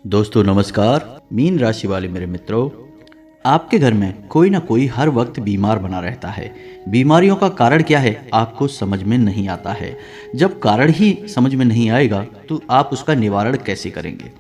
दोस्तों नमस्कार। मीन राशि वाले मेरे मित्रों, आपके घर में कोई ना कोई हर वक्त बीमार बना रहता है। बीमारियों का कारण क्या है आपको समझ में नहीं आता है। जब कारण ही समझ में नहीं आएगा तो आप उसका निवारण कैसे करेंगे,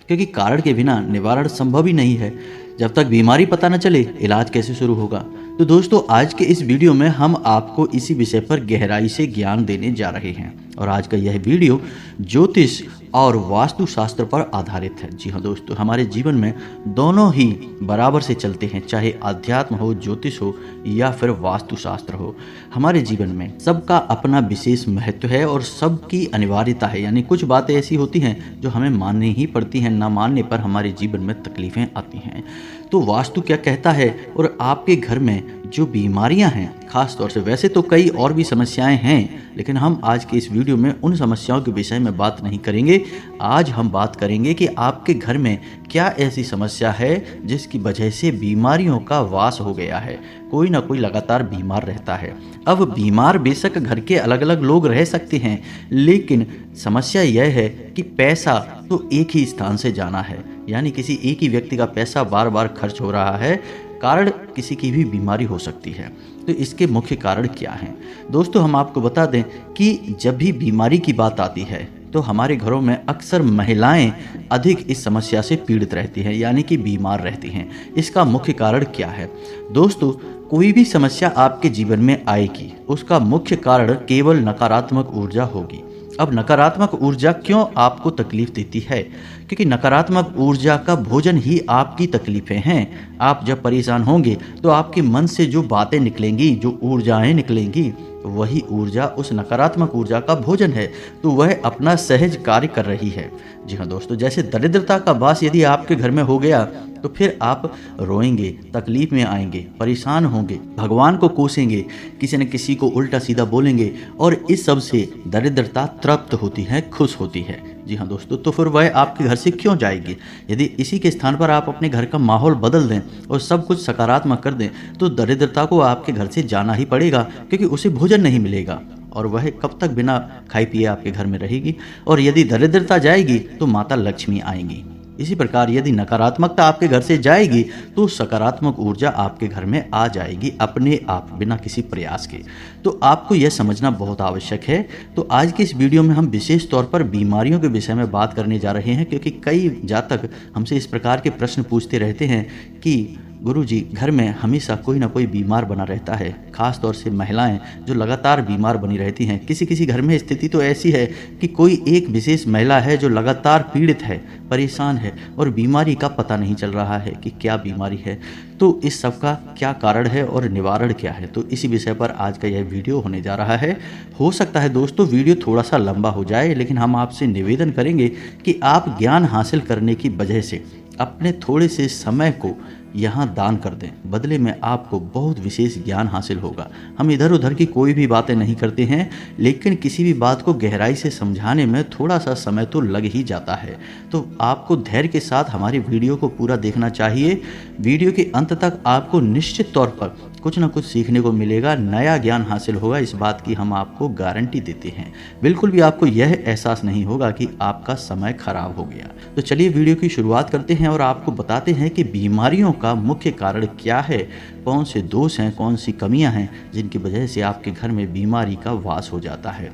क्योंकि कारण के बिना निवारण संभव ही नहीं है। जब तक बीमारी पता न चले इलाज कैसे शुरू होगा। तो दोस्तों आज के इस वीडियो में हम आपको इसी विषय पर गहराई से ज्ञान देने जा रहे हैं और आज का यह वीडियो ज्योतिष और वास्तुशास्त्र पर आधारित है। जी हाँ दोस्तों, हमारे जीवन में दोनों ही बराबर से चलते हैं, चाहे अध्यात्म हो, ज्योतिष हो या फिर वास्तुशास्त्र हो। हमारे जीवन में सबका अपना विशेष महत्व है और सबकी अनिवार्यता है। यानी कुछ बातें ऐसी होती हैं जो हमें माननी ही पड़ती हैं, ना मानने पर हमारे जीवन में तकलीफें आती हैं। तो वास्तु क्या कहता है और आपके घर में जो बीमारियां हैं, खास तौर से, वैसे तो कई और भी समस्याएं हैं, लेकिन हम आज के इस वीडियो में उन समस्याओं के विषय में बात नहीं करेंगे। आज हम बात करेंगे कि आपके घर में क्या ऐसी समस्या है जिसकी वजह से बीमारियों का वास हो गया है। कोई ना कोई लगातार बीमार रहता है। अब बीमार बेशक घर के अलग अलग लोग रह सकते हैं, लेकिन समस्या यह है कि पैसा तो एक ही स्थान से जाना है। यानी किसी एक ही व्यक्ति का पैसा बार बार खर्च हो रहा है। कारण किसी की भी बीमारी हो सकती है। तो इसके मुख्य कारण क्या हैं दोस्तों, हम आपको बता दें कि जब भी बीमारी की बात आती है तो हमारे घरों में अक्सर महिलाएं अधिक इस समस्या से पीड़ित रहती हैं, यानी कि बीमार रहती हैं। इसका मुख्य कारण क्या है दोस्तों? कोई भी समस्या आपके जीवन में आएगी, उसका मुख्य कारण केवल नकारात्मक ऊर्जा होगी। अब नकारात्मक ऊर्जा क्यों आपको तकलीफ देती है? क्योंकि नकारात्मक ऊर्जा का भोजन ही आपकी तकलीफें हैं। आप जब परेशान होंगे तो आपके मन से जो बातें निकलेंगी, जो ऊर्जाएं निकलेंगी, वही ऊर्जा उस नकारात्मक ऊर्जा का भोजन है। तो वह अपना सहज कार्य कर रही है। जी हाँ दोस्तों, जैसे दरिद्रता का वास यदि आपके घर में हो गया तो फिर आप रोएंगे, तकलीफ में आएंगे, परेशान होंगे, भगवान को कोसेंगे, किसी न किसी को उल्टा सीधा बोलेंगे और इस सब से दरिद्रता तृप्त होती है, खुश होती है। जी हाँ दोस्तों, तो फिर वह आपके घर से क्यों जाएगी? यदि इसी के स्थान पर आप अपने घर का माहौल बदल दें और सब कुछ सकारात्मक कर दें तो दरिद्रता को आपके घर से जाना ही पड़ेगा, क्योंकि उसे भोजन नहीं मिलेगा और वह कब तक बिना खाए पिए आपके घर में रहेगी। और यदि दरिद्रता जाएगी तो माता लक्ष्मी आएंगी। इसी प्रकार यदि नकारात्मकता आपके घर से जाएगी तो सकारात्मक ऊर्जा आपके घर में आ जाएगी अपने आप, बिना किसी प्रयास के। तो आपको यह समझना बहुत आवश्यक है। तो आज के इस वीडियो में हम विशेष तौर पर बीमारियों के विषय में बात करने जा रहे हैं, क्योंकि कई जातक हमसे इस प्रकार के प्रश्न पूछते रहते हैं कि गुरुजी, घर में हमेशा कोई ना कोई बीमार बना रहता है, खास तौर से महिलाएं जो लगातार बीमार बनी रहती हैं। किसी किसी घर में स्थिति तो ऐसी है कि कोई एक विशेष महिला है जो लगातार पीड़ित है, परेशान है और बीमारी का पता नहीं चल रहा है कि क्या बीमारी है। तो इस सब का क्या कारण है और निवारण क्या है, तो इसी विषय पर आज का यह वीडियो होने जा रहा है। हो सकता है दोस्तों वीडियो थोड़ा सा लंबा हो जाए, लेकिन हम आपसे निवेदन करेंगे कि आप ज्ञान हासिल करने की वजह से अपने थोड़े से समय को यहाँ दान कर दें, बदले में आपको बहुत विशेष ज्ञान हासिल होगा। हम इधर उधर की कोई भी बातें नहीं करते हैं, लेकिन किसी भी बात को गहराई से समझाने में थोड़ा सा समय तो लग ही जाता है। तो आपको धैर्य के साथ हमारी वीडियो को पूरा देखना चाहिए। वीडियो के अंत तक आपको निश्चित तौर पर कुछ ना कुछ सीखने को मिलेगा, नया ज्ञान हासिल होगा, इस बात की हम आपको गारंटी देते हैं। बिल्कुल भी आपको यह एहसास नहीं होगा कि आपका समय खराब हो गया। तो चलिए वीडियो की शुरुआत करते हैं और आपको बताते हैं कि बीमारियों का मुख्य कारण क्या है, कौन से दोष हैं, कौन सी कमियां हैं जिनकी वजह से आपके घर में बीमारी का वास हो जाता है।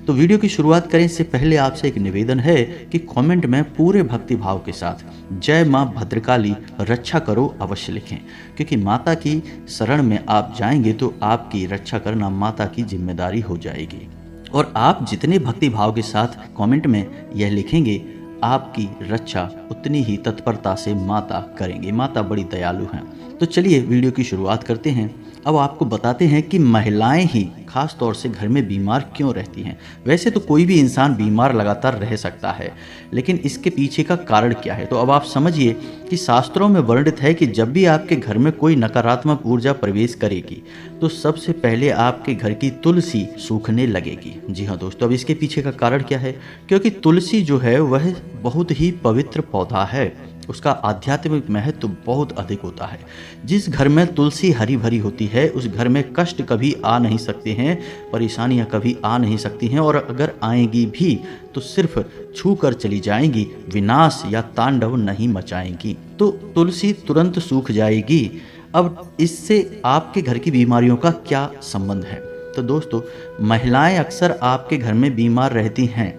तो वीडियो की शुरुआत करें इससे पहले आपसे एक निवेदन है कि कमेंट में पूरे भक्ति भाव के साथ जय माँ भद्रकाली रक्षा करो अवश्य लिखें, क्योंकि माता की शरण में आप जाएंगे तो आपकी रक्षा करना माता की जिम्मेदारी हो जाएगी। और आप जितने भक्ति भाव के साथ कमेंट में यह लिखेंगे, आपकी रक्षा उतनी ही तत्परता से माता करेंगे। माता बड़ी दयालु हैं। तो चलिए वीडियो की शुरुआत करते हैं। अब आपको बताते हैं कि महिलाएं ही खास तौर से घर में बीमार क्यों रहती हैं। वैसे तो कोई भी इंसान बीमार लगातार रह सकता है, लेकिन इसके पीछे का कारण क्या है? तो अब आप समझिए कि शास्त्रों में वर्णित है कि जब भी आपके घर में कोई नकारात्मक ऊर्जा प्रवेश करेगी तो सबसे पहले आपके घर की तुलसी सूखने लगेगी। जी हाँ दोस्तों, अब इसके पीछे का कारण क्या है? क्योंकि तुलसी जो है वह बहुत ही पवित्र पौधा है। उसका आध्यात्मिक महत्व बहुत अधिक होता है। जिस घर में तुलसी हरी भरी होती है उस घर में कष्ट कभी आ नहीं सकते हैं, परेशानियां कभी आ नहीं सकती हैं, और अगर आएंगी भी तो सिर्फ छू कर चली जाएंगी, विनाश या तांडव नहीं मचाएंगी। तो तुलसी तुरंत सूख जाएगी। अब इससे आपके घर की बीमारियों का क्या संबंध है? तो दोस्तों, महिलाएं अक्सर आपके घर में बीमार रहती हैं।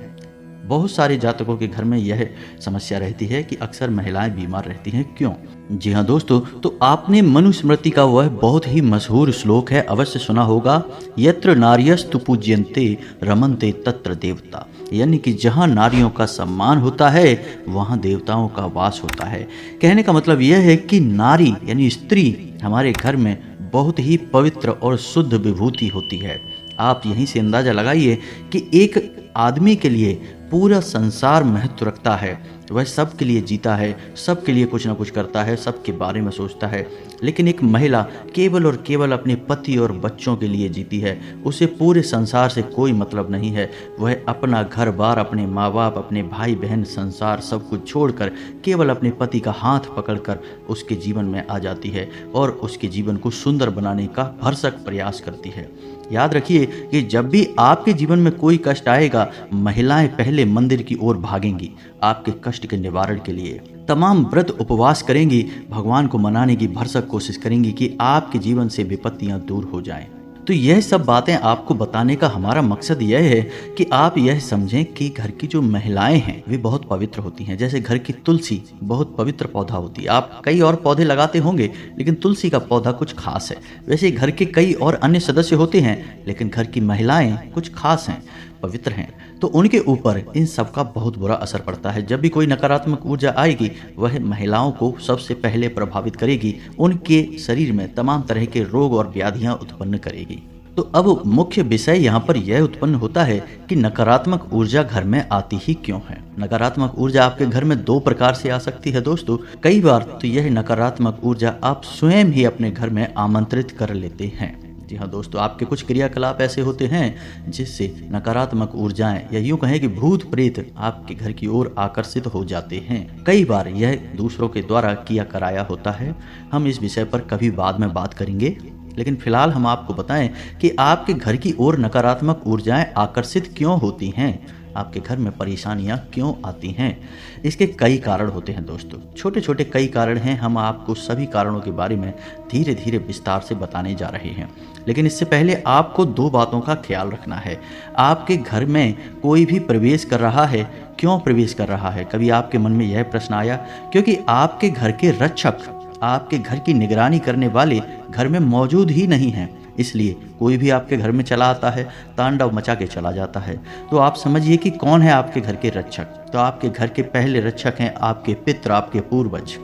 बहुत सारे जातकों के घर में यह समस्या रहती है कि अक्सर महिलाएं बीमार रहती हैं। क्यों? जी हाँ दोस्तों, तो आपने मनुस्मृति का वह बहुत ही मशहूर श्लोक है, अवश्य सुना होगा, यत्र नार्यस्तु पूज्यन्ते रमन्ते तत्र देवता। यानी कि जहाँ नारियों का सम्मान होता है वहाँ देवताओं का वास होता है। कहने का मतलब यह है कि नारी यानी स्त्री हमारे घर में बहुत ही पवित्र और शुद्ध विभूति होती है। आप यहीं से अंदाजा लगाइए कि एक आदमी के लिए पूरा संसार महत्व रखता है, वह सबके लिए जीता है, सबके लिए कुछ ना कुछ करता है, सबके बारे में सोचता है। लेकिन एक महिला केवल और केवल अपने पति और बच्चों के लिए जीती है, उसे पूरे संसार से कोई मतलब नहीं है। वह अपना घर बार, अपने माँ बाप, अपने भाई बहन, संसार सब कुछ छोड़कर केवल अपने पति का हाथ पकड़कर उसके जीवन में आ जाती है और उसके जीवन को सुंदर बनाने का भरसक प्रयास करती है। याद रखिए कि जब भी आपके जीवन में कोई कष्ट आएगा, महिलाएं पहले मंदिर की ओर भागेंगी आपके कष्ट के निवारण के लिए। तमाम व्रत उपवास करेंगी, भगवान को मनाने की भरसक कोशिश करेंगी कि आपके जीवन से विपत्तियां दूर हो जाएं। तो यह सब बातें आपको बताने का हमारा मकसद यह है कि आप यह समझें कि घर की जो महिलाएं हैं वे बहुत पवित्र होती हैं। जैसे घर की तुलसी बहुत पवित्र पौधा होती है। आप कई और पौधे लगाते होंगे लेकिन तुलसी का पौधा कुछ खास है। वैसे घर के कई और अन्य सदस्य होते हैं लेकिन घर की महिलाएं कुछ खास हैं, पवित्र हैं, तो उनके ऊपर इन सब का बहुत बुरा असर पड़ता है। जब भी कोई नकारात्मक ऊर्जा आएगी वह महिलाओं को सबसे पहले प्रभावित करेगी, उनके शरीर में तमाम तरह के रोग और व्याधियां उत्पन्न करेगी। तो अब मुख्य विषय यहाँ पर यह उत्पन्न होता है कि नकारात्मक ऊर्जा घर में आती ही क्यों है। नकारात्मक ऊर्जा आपके घर में दो प्रकार से आ सकती है दोस्तों। कई बार तो यह नकारात्मक ऊर्जा आप स्वयं ही अपने घर में आमंत्रित कर लेते हैं। जी हाँ दोस्तों, आपके कुछ क्रियाकलाप ऐसे होते हैं जिससे नकारात्मक ऊर्जाएं या यूं कहें कि भूत प्रेत आपके घर की ओर आकर्षित हो जाते हैं। कई बार यह दूसरों के द्वारा किया कराया होता है। हम इस विषय पर कभी बाद में बात करेंगे, लेकिन फिलहाल हम आपको बताएं कि आपके घर की ओर नकारात्मक ऊर्जाएं आकर्षित क्यों होती हैं, आपके घर में परेशानियां क्यों आती हैं। इसके कई कारण होते हैं दोस्तों, छोटे छोटे कई कारण हैं। हम आपको सभी कारणों के बारे में धीरे धीरे विस्तार से बताने जा रहे हैं। लेकिन इससे पहले आपको दो बातों का ख्याल रखना है। आपके घर में कोई भी प्रवेश कर रहा है, क्यों प्रवेश कर रहा है? कभी आपके मन में यह प्रश्न आया? क्योंकि आपके घर के रक्षक, आपके घर की निगरानी करने वाले घर में मौजूद ही नहीं हैं, इसलिए कोई भी आपके घर में चला आता है, तांडव मचा के चला जाता है। तो आप समझिए कि कौन है आपके घर के रक्षक। तो आपके घर के पहले रक्षक हैं आपके पितृ, आपके पूर्वज।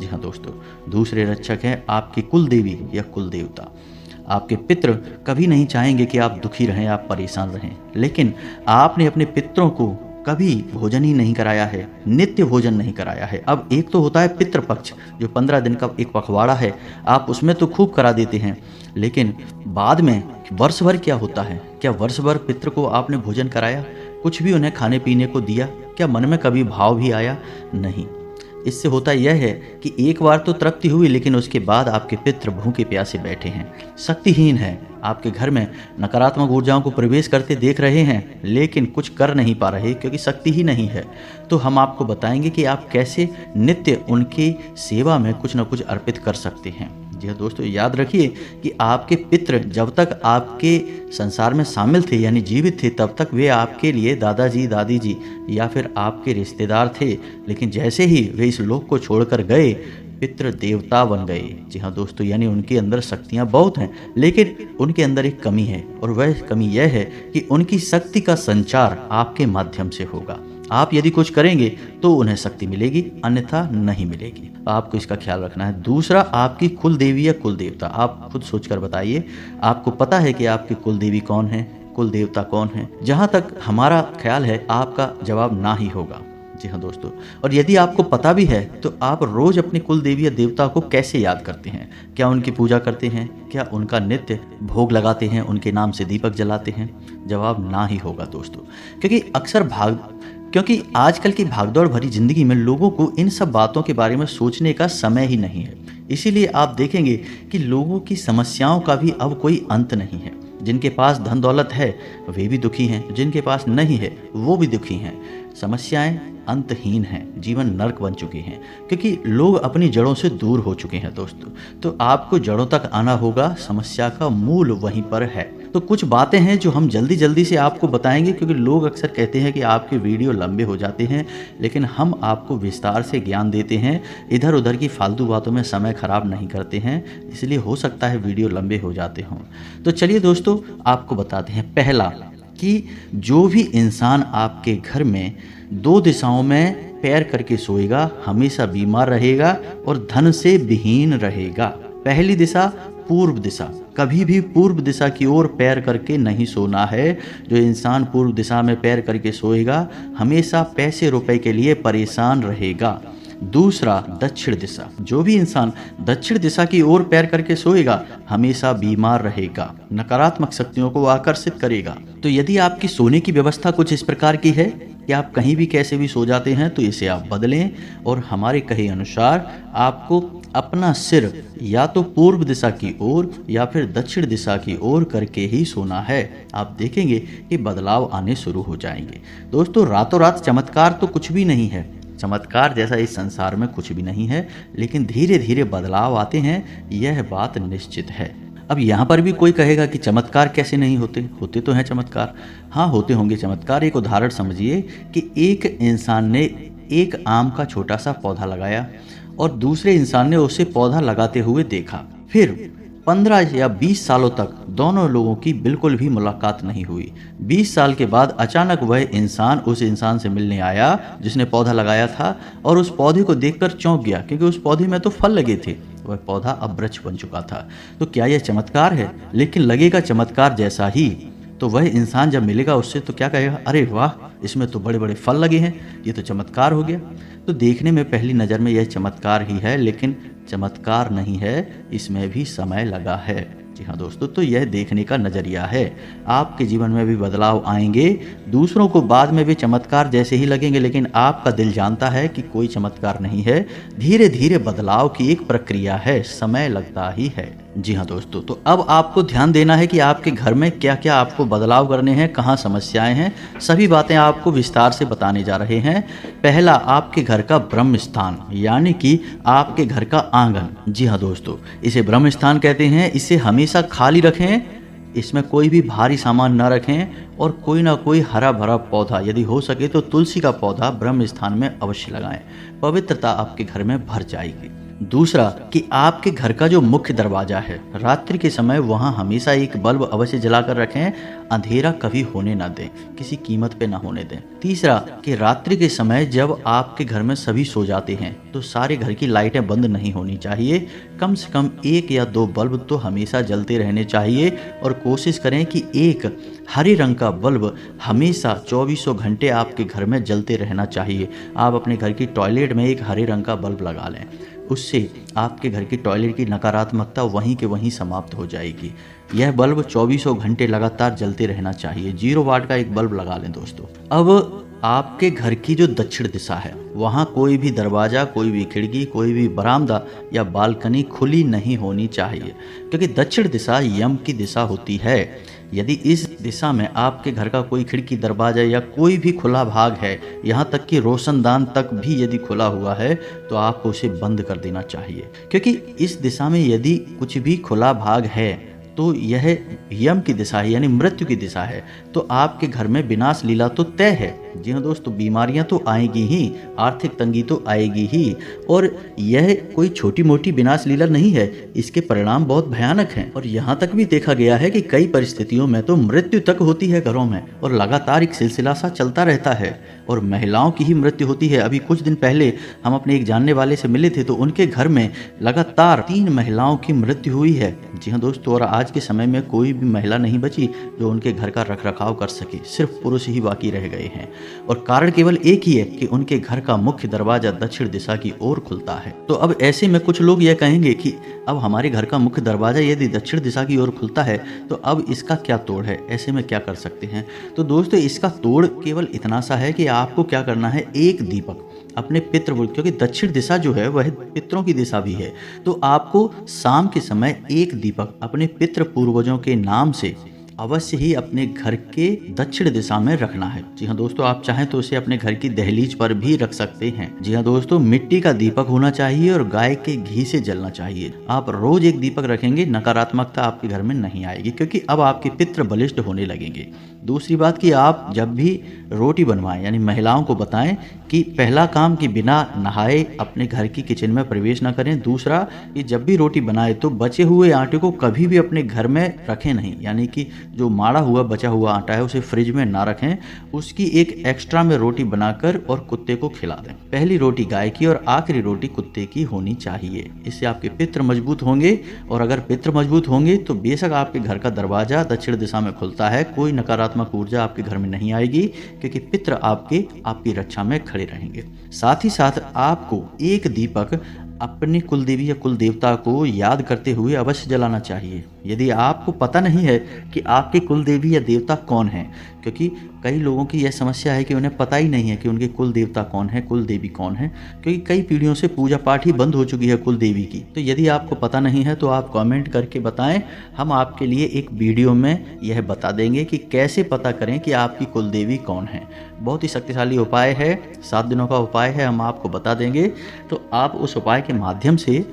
जी हाँ दोस्तों, दूसरे रक्षक हैं आपकी कुल देवी या कुल देवता। आपके पितृ कभी नहीं चाहेंगे कि आप दुखी रहें, आप परेशान रहें, लेकिन आपने अपने पितरों को कभी भोजन ही नहीं कराया है, नित्य भोजन नहीं कराया है। अब एक तो होता है पितृपक्ष, जो 15 दिन का एक पखवाड़ा है, आप उसमें तो खूब करा देते हैं, लेकिन बाद में वर्ष भर क्या होता है? क्या वर्ष भर पितृ को आपने भोजन कराया? कुछ भी उन्हें खाने पीने को दिया? क्या मन में कभी भाव भी आया? नहीं। इससे होता यह है कि एक बार तो तृप्ति हुई, लेकिन उसके बाद आपके पितृ भूखे प्यासे बैठे हैं, शक्तिहीन हैं, आपके घर में नकारात्मक ऊर्जाओं को प्रवेश करते देख रहे हैं, लेकिन कुछ कर नहीं पा रहे क्योंकि शक्ति ही नहीं है। तो हम आपको बताएंगे कि आप कैसे नित्य उनकी सेवा में कुछ न कुछ अर्पित कर सकते हैं। जी हाँ दोस्तों, याद रखिए कि आपके पितृ जब तक आपके संसार में शामिल थे यानी जीवित थे, तब तक वे आपके लिए दादाजी, दादी जी या फिर आपके रिश्तेदार थे, लेकिन जैसे ही वे इस लोक को छोड़कर गए, पितृ देवता बन गए। जी हाँ दोस्तों, यानी उनके अंदर शक्तियाँ बहुत हैं, लेकिन उनके अंदर एक कमी है, और वह कमी यह है कि उनकी शक्ति का संचार आपके माध्यम से होगा। आप यदि कुछ करेंगे तो उन्हें शक्ति मिलेगी, अन्यथा नहीं मिलेगी। आपको इसका ख्याल रखना है। दूसरा, आपकी कुल देवी या कुल देवता। आप खुद सोचकर बताइए, आपको पता है कि आपकी कुल देवी कौन है, कुल देवता कौन है? जहाँ तक हमारा ख्याल है आपका जवाब ना ही होगा। जी हाँ दोस्तों, और यदि आपको पता भी है तो आप रोज अपने कुल देवी या देवता को कैसे याद करते हैं? क्या उनकी पूजा करते हैं? क्या उनका नित्य भोग लगाते हैं? उनके नाम से दीपक जलाते हैं? जवाब ना ही होगा दोस्तों, क्योंकि अक्सर क्योंकि आजकल की भागदौड़ भरी जिंदगी में लोगों को इन सब बातों के बारे में सोचने का समय ही नहीं है। इसीलिए आप देखेंगे कि लोगों की समस्याओं का भी अब कोई अंत नहीं है। जिनके पास धन दौलत है वे भी दुखी हैं, जिनके पास नहीं है वो भी दुखी हैं। समस्याएं अंतहीन हैं, जीवन नर्क बन चुके हैं, क्योंकि लोग अपनी जड़ों से दूर हो चुके हैं दोस्तों। तो आपको जड़ों तक आना होगा, समस्या का मूल वहीं पर है। तो कुछ बातें हैं जो हम जल्दी जल्दी से आपको बताएंगे, क्योंकि लोग अक्सर कहते हैं कि आपके वीडियो लंबे हो जाते हैं, लेकिन हम आपको विस्तार से ज्ञान देते हैं, इधर उधर की फालतू बातों में समय खराब नहीं करते हैं, इसलिए हो सकता है वीडियो लंबे हो जाते हों। तो चलिए दोस्तों आपको बताते हैं। पहला कि जो भी इंसान आपके घर में दो दिशाओं में पैर करके सोएगा हमेशा बीमार रहेगा और धन से विहीन रहेगा। पहली दिशा पूर्व दिशा, कभी भी पूर्व दिशा की ओर पैर करके नहीं सोना है। जो इंसान पूर्व दिशा में पैर करके सोएगा हमेशा पैसे रुपए के लिए परेशान रहेगा। दूसरा दक्षिण दिशा, जो भी इंसान दक्षिण दिशा की ओर पैर करके सोएगा हमेशा बीमार रहेगा, नकारात्मक शक्तियों को आकर्षित करेगा। तो यदि आपकी सोने की व्यवस्था कुछ इस प्रकार की है कि आप कहीं भी कैसे भी सो जाते हैं तो इसे आप बदलें और हमारे कहे अनुसार आपको अपना सिर या तो पूर्व दिशा की ओर या फिर दक्षिण दिशा की ओर करके ही सोना है। आप देखेंगे कि बदलाव आने शुरू हो जाएंगे। दोस्तों रातों रात चमत्कार तो कुछ भी नहीं है, चमत्कार जैसा इस संसार में कुछ भी नहीं है, लेकिन धीरे धीरे बदलाव आते हैं, यह बात निश्चित है। अब यहाँ पर भी कोई कहेगा कि चमत्कार कैसे नहीं होते, होते तो हैं चमत्कार। हाँ होते होंगे चमत्कार। एक उदाहरण समझिए कि एक इंसान ने एक आम का छोटा सा पौधा लगाया और दूसरे इंसान ने उसे पौधा लगाते हुए देखा। फिर 15 या 20 सालों तक दोनों लोगों की बिल्कुल भी मुलाकात नहीं हुई। 20 साल के बाद अचानक वह इंसान उस इंसान से मिलने आया जिसने पौधा लगाया था और उस पौधे को देखकर चौंक गया, क्योंकि उस पौधे में तो फल लगे थे। वह पौधा अब वृक्ष बन चुका था। तो क्या यह चमत्कार है? लेकिन लगेगा चमत्कार जैसा ही। तो वह इंसान जब मिलेगा उससे तो क्या कहेगा, अरे वाह इसमें तो बड़े बड़े फल लगे हैं, ये तो चमत्कार हो गया। तो देखने में पहली नज़र में यह चमत्कार ही है, लेकिन चमत्कार नहीं है, इसमें भी समय लगा है। जी हाँ दोस्तों, तो यह देखने का नज़रिया है। आपके जीवन में भी बदलाव आएंगे, दूसरों को बाद में भी चमत्कार जैसे ही लगेंगे, लेकिन आपका दिल जानता है कि कोई चमत्कार नहीं है। धीरे धीरे बदलाव की एक प्रक्रिया है, समय लगता ही है। जी हाँ दोस्तों, तो अब आपको ध्यान देना है कि आपके घर में क्या क्या आपको बदलाव करने हैं, कहाँ समस्याएं हैं, सभी बातें आपको विस्तार से बताने जा रहे हैं। पहला, आपके घर का ब्रह्म स्थान, यानी कि आपके घर का आंगन। जी हाँ दोस्तों, इसे ब्रह्म स्थान कहते हैं। इसे हमेशा खाली रखें, इसमें कोई भी भारी सामान न रखें और कोई ना कोई हरा भरा पौधा, यदि हो सके तो तुलसी का पौधा ब्रह्म स्थान में अवश्य लगाएं। पवित्रता आपके घर में भर जाएगी। दूसरा कि आपके घर का जो मुख्य दरवाजा है, रात्रि के समय वहां हमेशा एक बल्ब अवश्य जलाकर रखें, अंधेरा कभी होने ना दें, किसी कीमत पे ना होने दें। तीसरा कि रात्रि के समय जब आपके घर में सभी सो जाते हैं तो सारे घर की लाइटें बंद नहीं होनी चाहिए, कम से कम 1 या 2 बल्ब तो हमेशा जलते रहने चाहिए और कोशिश करें कि एक हरे रंग का बल्ब हमेशा 24 घंटे आपके घर में जलते रहना चाहिए। आप अपने घर की टॉयलेट में एक हरे रंग का बल्ब लगा लें, उससे आपके घर की टॉयलेट की नकारात्मकता वहीं के वहीं समाप्त हो जाएगी। यह बल्ब 24 घंटे लगातार जलते रहना चाहिए। 0 वाट का एक बल्ब लगा लें दोस्तों। अब आपके घर की जो दक्षिण दिशा है वहाँ कोई भी दरवाज़ा, कोई भी खिड़की, कोई भी बरामदा या बालकनी खुली नहीं होनी चाहिए, क्योंकि दक्षिण दिशा यम की दिशा होती है। यदि इस दिशा में आपके घर का कोई खिड़की, दरवाजा या कोई भी खुला भाग है, यहाँ तक कि रोशनदान तक भी यदि खुला हुआ है तो आपको उसे बंद कर देना चाहिए, क्योंकि इस दिशा में यदि कुछ भी खुला भाग है तो यह यम की दिशा है, यानी मृत्यु की दिशा है। तो आपके घर में विनाश लीला तो तय है। जी हाँ दोस्तों, बीमारियां तो आएगी ही, आर्थिक तंगी तो आएगी ही, और यह कोई छोटी मोटी विनाश लीला नहीं है, इसके परिणाम बहुत भयानक हैं। और यहाँ तक भी देखा गया है कि कई परिस्थितियों में तो मृत्यु तक होती है घरों में, और लगातार एक सिलसिला सा चलता रहता है, और महिलाओं की ही मृत्यु होती है। अभी कुछ दिन पहले हम अपने एक जानने वाले से मिले थे तो उनके घर में लगातार 3 महिलाओं की मृत्यु हुई है। जी हाँ दोस्तों, और आज के समय में कोई भी महिला नहीं बची जो उनके घर का रखरखाव कर सके, सिर्फ पुरुष ही बाकी रह गए हैं। और कारण केवल एक ही है कि उनके घर का मुख्य दरवाजा दक्षिण दिशा की ओर खुलता है। तो अब ऐसे में कुछ लोग यह कहेंगे कि अब हमारे घर का मुख्य दरवाजा यदि दक्षिण दिशा की ओर खुलता है तो अब इसका क्या तोड़ है, ऐसे में क्या कर सकते हैं। तो दोस्तों इसका तोड़ केवल इतना सा है कि आपको क्या करना है, एक दीपक अपने पितृ, क्योंकि दक्षिण दिशा जो है वह पितरों की दिशा भी है, तो आपको शाम के समय एक दीपक अपने पितृ पूर्वजों के नाम से अवश्य ही अपने घर के दक्षिण दिशा में रखना है। जी हाँ दोस्तों, आप चाहें तो उसे अपने घर की दहलीज पर भी रख सकते हैं। जी हाँ दोस्तों, मिट्टी का दीपक होना चाहिए और गाय के घी से जलना चाहिए। आप रोज एक दीपक रखेंगे, नकारात्मकता आपके घर में नहीं आएगी, क्योंकि अब आपके पितृ बलिष्ठ होने लगेंगे। दूसरी बात कि आप जब भी रोटी बनवाएं, यानी महिलाओं को बताएं कि पहला काम कि बिना नहाए अपने घर की किचन में प्रवेश न करें। दूसरा कि जब भी रोटी बनाए तो बचे हुए आटे को कभी भी अपने घर में रखें नहीं, यानी कि जो माड़ा हुआ बचा हुआ आटा है उसे फ्रिज में ना रखें, उसकी एक एक्स्ट्रा में रोटी बनाकर और कुत्ते को खिला दें। पहली रोटी गाय की और आखिरी रोटी कुत्ते की होनी चाहिए। इससे आपके पितृ मजबूत होंगे, और अगर पितृ मजबूत होंगे तो बेशक आपके घर का दरवाजा दक्षिण दिशा में खुलता है, कोई नकारात्मक ऊर्जा आपके घर में नहीं आएगी, क्योंकि पितृ आपकी रक्षा में खड़े रहेंगे। साथ ही साथ आपको एक दीपक अपनी कुलदेवी या कुल देवता को याद करते हुए अवश्य जलाना चाहिए। यदि आपको पता नहीं है कि आपके कुल देवी या देवता कौन है, क्योंकि कई लोगों की यह समस्या है कि उन्हें पता ही नहीं है कि उनके कुल देवता कौन है, कुल देवी कौन है, क्योंकि कई पीढ़ियों से पूजा पाठ ही बंद हो चुकी है कुल देवी की। तो यदि आपको पता नहीं है तो आप कमेंट करके बताएं, हम आपके लिए एक वीडियो में यह बता देंगे कि कैसे पता करें कि आपकी कुल देवी कौन है। बहुत ही शक्तिशाली उपाय है, 7 दिनों का उपाय है, हम आपको बता देंगे। तो आप उस उपाय के माध्यम से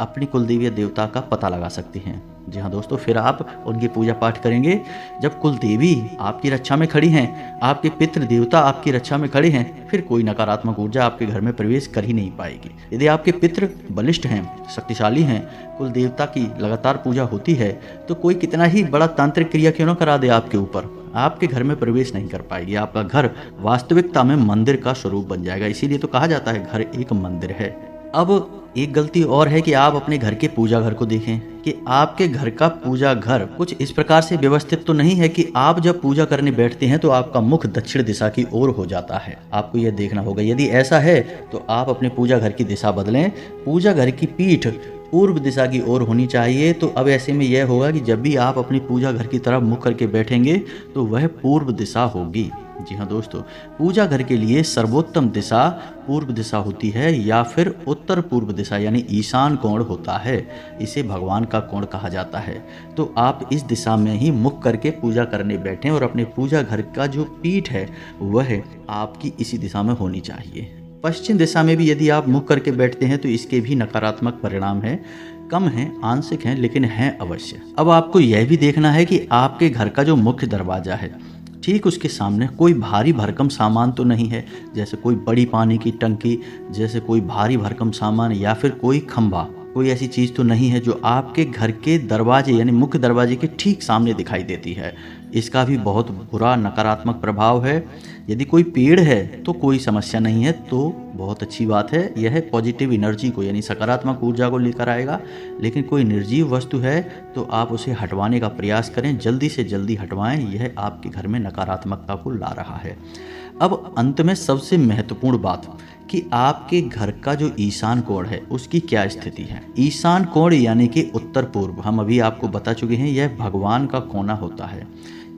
अपनी कुलदेवी या देवता का पता लगा सकते हैं। जी हाँ दोस्तों, फिर आप उनकी पूजा पाठ करेंगे। जब कुल देवी आपकी रक्षा में खड़ी हैं, आपके पितृ देवता आपकी रक्षा में खड़े हैं, फिर कोई नकारात्मक ऊर्जा आपके घर में प्रवेश कर ही नहीं पाएगी। यदि आपके पितृ बलिष्ठ हैं, शक्तिशाली हैं, कुल देवता की लगातार पूजा होती है, तो कोई कितना ही बड़ा तांत्रिक क्रिया क्यों न करा दे आपके ऊपर, आपके घर में प्रवेश नहीं कर पाएगी। आपका घर वास्तविकता में मंदिर का स्वरूप बन जाएगा। इसीलिए तो कहा जाता है घर एक मंदिर है। अब एक गलती और है कि आप अपने घर के पूजा घर को देखें कि आपके घर का पूजा घर कुछ इस प्रकार से व्यवस्थित तो नहीं है कि आप जब पूजा करने बैठते हैं तो आपका मुख दक्षिण दिशा की ओर हो जाता है। आपको यह देखना होगा। यदि ऐसा है तो आप अपने पूजा घर की दिशा बदलें। पूजा घर की पीठ पूर्व दिशा की ओर होनी चाहिए। तो अब ऐसे में यह होगा कि जब भी आप अपनी पूजा घर की तरफ मुख करके बैठेंगे तो वह पूर्व दिशा होगी। जी हाँ दोस्तों, पूजा घर के लिए सर्वोत्तम दिशा पूर्व दिशा होती है या फिर उत्तर पूर्व दिशा यानी ईशान कोण होता है। इसे भगवान का कोण कहा जाता है। तो आप इस दिशा में ही मुख करके पूजा करने बैठें और अपने पूजा घर का जो पीठ है वह आपकी इसी दिशा में होनी चाहिए। पश्चिम दिशा में भी यदि आप मुख करके बैठते हैं तो इसके भी नकारात्मक परिणाम हैं, कम हैं, आंशिक हैं, लेकिन हैं अवश्य। अब आपको यह भी देखना है कि आपके घर का जो मुख्य दरवाजा है ठीक उसके सामने कोई भारी भरकम सामान तो नहीं है, जैसे कोई बड़ी पानी की टंकी, जैसे कोई भारी भरकम सामान या फिर कोई खंभा, कोई ऐसी चीज़ तो नहीं है जो आपके घर के दरवाजे यानी मुख्य दरवाजे के ठीक सामने दिखाई देती है। इसका भी बहुत बुरा नकारात्मक प्रभाव है। यदि कोई पेड़ है तो कोई समस्या नहीं है, तो बहुत अच्छी बात है। यह पॉजिटिव एनर्जी को यानी सकारात्मक ऊर्जा को लेकर आएगा। लेकिन कोई निर्जीव वस्तु है तो आप उसे हटवाने का प्रयास करें, जल्दी से जल्दी हटवाएं। यह आपके घर में नकारात्मकता को ला रहा है। अब अंत में सबसे महत्वपूर्ण बात कि आपके घर का जो ईशान कोण है उसकी क्या स्थिति है। ईशान कोण यानी कि उत्तर पूर्व, हम अभी आपको बता चुके हैं, यह भगवान का कोना होता है।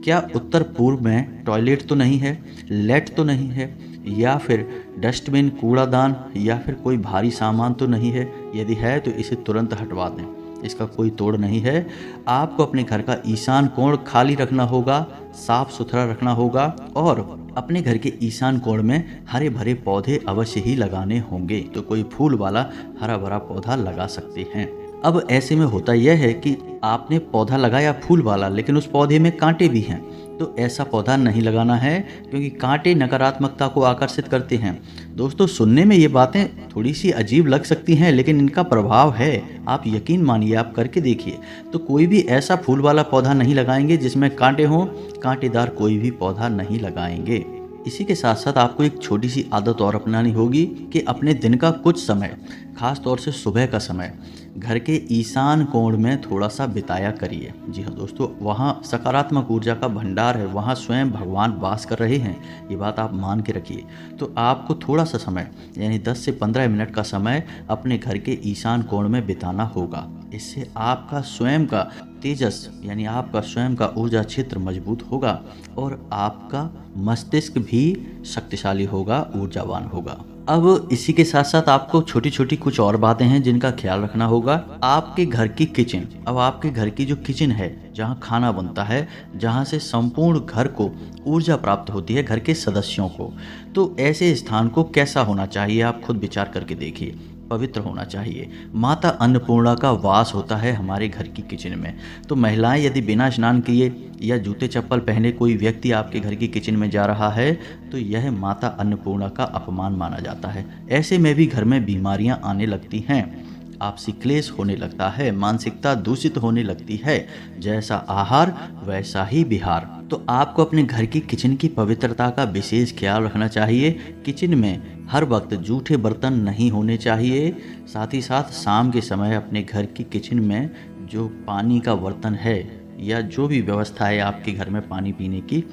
क्या उत्तर पूर्व में टॉयलेट तो नहीं है, लेट तो नहीं है, या फिर डस्टबिन, कूड़ादान, या फिर कोई भारी सामान तो नहीं है? यदि है तो इसे तुरंत हटवा दें, इसका कोई तोड़ नहीं है। आपको अपने घर का ईशान कोण खाली रखना होगा, साफ सुथरा रखना होगा और अपने घर के ईशान कोण में हरे भरे पौधे अवश्य ही लगाने होंगे। तो कोई फूल वाला हरा भरा पौधा लगा सकते हैं। अब ऐसे में होता यह है कि आपने पौधा लगाया फूल वाला, लेकिन उस पौधे में कांटे भी हैं, तो ऐसा पौधा नहीं लगाना है, क्योंकि कांटे नकारात्मकता को आकर्षित करते हैं। दोस्तों, सुनने में ये बातें थोड़ी सी अजीब लग सकती हैं, लेकिन इनका प्रभाव है। आप यकीन मानिए, आप करके देखिए। तो कोई भी ऐसा फूल वाला पौधा नहीं लगाएंगे जिसमें कांटे हों, कांटेदार कोई भी पौधा नहीं लगाएंगे। इसी के साथ साथ आपको एक छोटी सी आदत और अपनानी होगी कि अपने दिन का कुछ समय, खास तौर से सुबह का समय, घर के ईशान कोण में थोड़ा सा बिताया करिए। जी हाँ दोस्तों, वहाँ सकारात्मक ऊर्जा का भंडार है, वहाँ स्वयं भगवान वास कर रहे हैं, ये बात आप मान के रखिए। तो आपको थोड़ा सा समय यानी 10 से 15 मिनट का समय अपने घर के ईशान कोण में बिताना होगा। इससे आपका स्वयं का तेजस यानी आपका स्वयं का ऊर्जा क्षेत्र मजबूत होगा और आपका मस्तिष्क भी शक्तिशाली होगा, ऊर्जावान होगा। अब इसी के साथ साथ आपको छोटी छोटी कुछ और बातें हैं जिनका ख्याल रखना होगा। आपके घर की किचन, अब आपके घर की जो किचन है, जहाँ खाना बनता है, जहाँ से संपूर्ण घर को ऊर्जा प्राप्त होती है, घर के सदस्यों को, तो ऐसे स्थान को कैसा होना चाहिए आप खुद विचार करके देखिए। पवित्र होना चाहिए। माता अन्नपूर्णा का वास होता है हमारे घर की किचन में। तो महिलाएं यदि बिना स्नान किए या जूते चप्पल पहने कोई व्यक्ति आपके घर की किचन में जा रहा है तो यह माता अन्नपूर्णा का अपमान माना जाता है। ऐसे में भी घर में बीमारियां आने लगती हैं, आपसी क्लेश होने लगता है, मानसिकता दूषित होने लगती है। जैसा आहार वैसा ही विहार। तो आपको अपने घर की किचन की पवित्रता का विशेष ख्याल रखना चाहिए। किचन में हर वक्त जूठे बर्तन नहीं होने चाहिए। साथ ही साथ शाम के समय अपने घर की किचन में जो पानी का बर्तन है या जो भी व्यवस्था है आपके घर में पानी पीने की,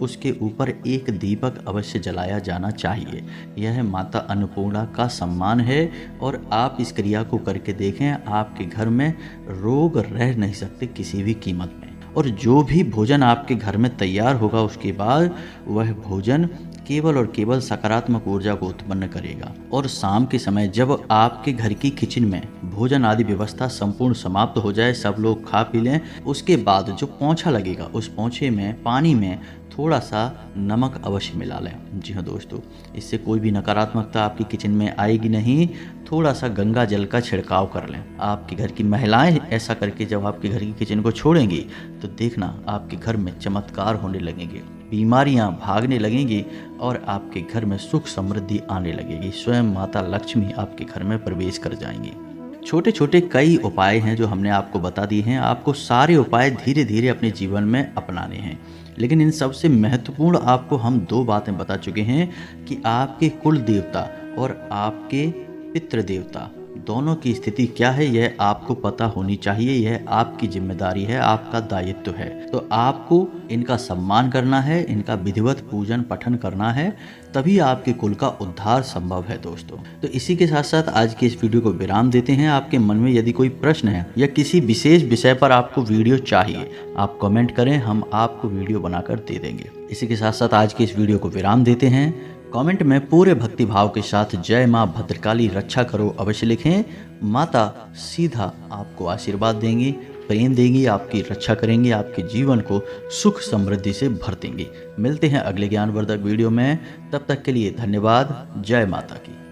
उसके ऊपर एक दीपक अवश्य जलाया जाना चाहिए। यह माता अन्नपूर्णा का सम्मान है और आप इस क्रिया को करके देखें, आपके घर में रोग रह नहीं सकते किसी भी कीमत में। और जो भी भोजन आपके घर में तैयार होगा उसके बाद वह भोजन केवल और केवल सकारात्मक ऊर्जा को उत्पन्न करेगा। और शाम के समय जब आपके घर की किचन में भोजन आदि व्यवस्था संपूर्ण समाप्त हो जाए, सब लोग खा पी लें, उसके बाद जो पोंछा लगेगा उस पोंछे में पानी में थोड़ा सा नमक अवश्य मिला लें। जी हाँ दोस्तों, इससे कोई भी नकारात्मकता आपकी किचन में आएगी नहीं। थोड़ा सा गंगा जल का छिड़काव कर लें। आपके घर की महिलाएं ऐसा करके जब आपके घर की किचन को छोड़ेंगी तो देखना आपके घर में चमत्कार होने लगेंगे, बीमारियां भागने लगेंगी और आपके घर में सुख समृद्धि आने लगेगी। स्वयं माता लक्ष्मी आपके घर में प्रवेश कर जाएंगी। छोटे छोटे कई उपाय हैं जो हमने आपको बता दिए हैं। आपको सारे उपाय धीरे धीरे अपने जीवन में अपनाने हैं, लेकिन इन सबसे महत्वपूर्ण आपको हम 2 बातें बता चुके हैं कि आपके कुल देवता और आपके पितृ देवता दोनों की स्थिति क्या है, यह आपको पता होनी चाहिए। यह आपकी जिम्मेदारी है, आपका दायित्व है। तो आपको इनका सम्मान करना है, इनका विधिवत पूजन पठन करना है, तभी आपके कुल का उद्धार संभव है दोस्तों। तो इसी के साथ साथ आज की इस वीडियो को विराम देते हैं। आपके मन में यदि कोई प्रश्न है या किसी विशेष विषय पर आपको वीडियो चाहिए, आप कमेंट करें, हम आपको वीडियो बनाकर दे देंगे। इसी के साथ साथ आज की इस वीडियो को विराम देते हैं। कमेंट में पूरे भक्ति भाव के साथ जय माँ भद्रकाली रक्षा करो अवश्य लिखें। माता सीधा आपको आशीर्वाद देंगी, प्रेम देंगी, आपकी रक्षा करेंगी, आपके जीवन को सुख समृद्धि से भर देंगी। मिलते हैं अगले ज्ञानवर्धक वीडियो में, तब तक के लिए धन्यवाद। जय माता की।